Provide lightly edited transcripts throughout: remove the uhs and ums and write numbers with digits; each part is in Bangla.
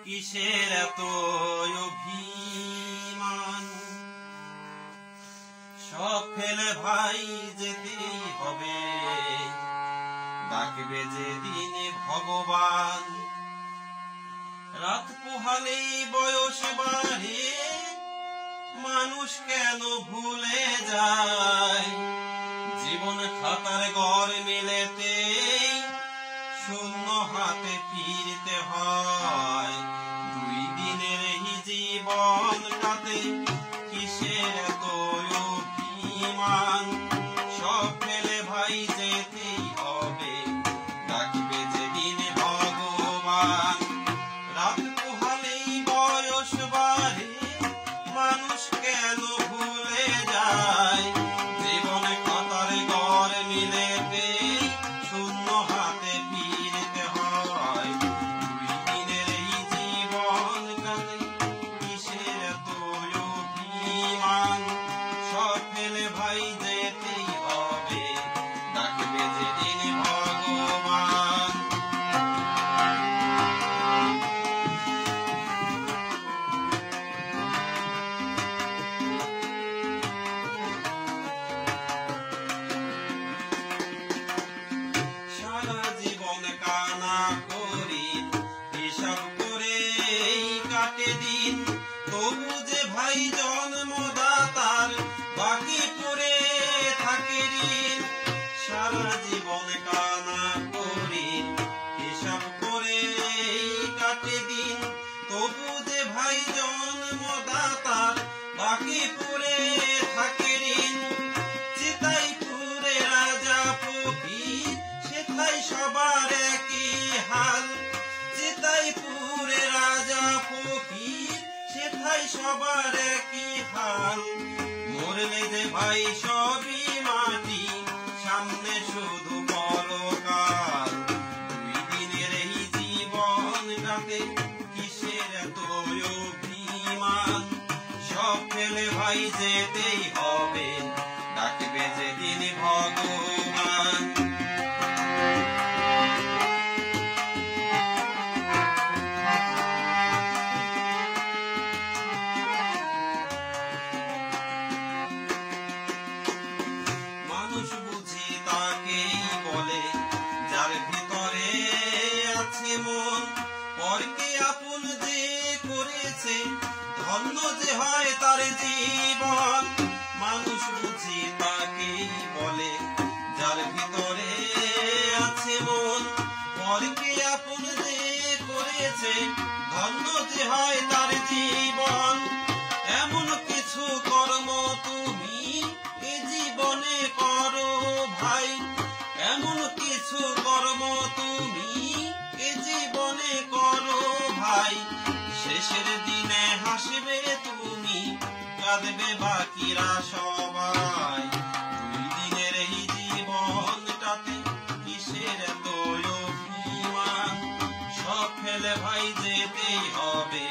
কিসের এত অভিমান? সব ফেলে ভাই যেতেই হবে, ডাকবে যেদিন ভগবান। রাত পোহালেই বয়স বাড়ে, মানুষ কেন ভুলে যায়? জীবন খাতার ঘর মিলেতে শূন্য হাতে ফিরতে হয়। 2 দিনের এই জীবনটাতে কিসের এত অভিমান? সব ফেলে ভাই যেতেই হবে, ডাকবে যেদিন ভগবান। রাত পোহালেই বয়স বাড়ে, মানুষ কেন ভুলে যায়? জীবন খাতার ঘর মিলেতে শূন্য হাতে ফিরতে হয়। 2 দিনের এই জীবনটাতে কিসের এত অভিমান? সব ফেলে ভাই যেতেই হবে, ডাকবে যেদিন ভগবান। সারা জীবন কানা করি, হিসাব করে কাটে দিন, তবু যে ভাই জন্মদাতার বাকি পড়ে থাকে ঋণ। সারা জীবন কানা করি, হিসাব করে কাটে দিন, তবু যে ভাই জন্মদাতার বাকি পড়ে থাকে ঋণ। চিতাই পুরে রাজা ফকির, সেটাই সবার একই হাল। চিতাই পুরে রাজা ফকির, সেটাই সবার একই হাল। মরলে যে ভাই সবই মাটি, সামনে শুধু পরকাল। 2 দিনের এই জীবনটাতে কিসের এত অভিমান? সব ফেলে ভাই যেতেই হবে, ডাকবে যেদিন ভগবান। মানুষ বুঝি তাকেই বলে, যার ভিতরে আছে মন। পরকে আপন যে করেছে, ধন্য যে হয় তার জীবন। মানুষ বুঝি তাকেই বলে, যার ভিতরে আছে মন। পরকে আপন যে করেছে, ধন্য যে হয় তার জীবন। এমন কিছু কর্ম তুমি এ জীবনে করো ভাই, এমন কিছু কর্ম তুমি এ জীবনে করো ভাই। শেষের দিনে হাসবে তুমি, কাঁদবে বাকিরা সবাই। 2 দিনের এই জীবনটাতে কিসের এত অভিমান? সব ফেলে ভাই যেতেই হবে,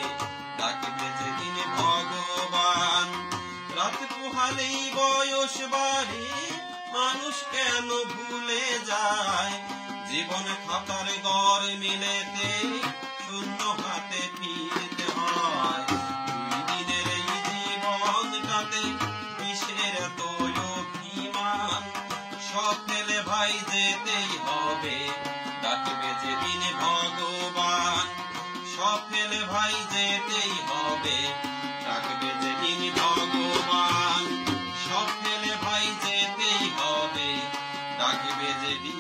ডাকবে যেদিন ভগবান। রাত পোহালেই বয়স বাড়ে, মানুষ কেন ভুলে যায়? জীবন খাতার ঘর মিলেতে শূন্য হাতে ফিরতে হয়। 2 দিনের এই জীবনটাতে কিসের এত অভিমান? সব ফেলে ভাই যেতেই হবে, ডাকবে যেদিন ভগবান। সব ফেলে ভাই যেতেই হবে, ডাকবে যেদিন ভগবান। সব ফেলে ভাই যেতেই হবে, ডাকবে যেদিন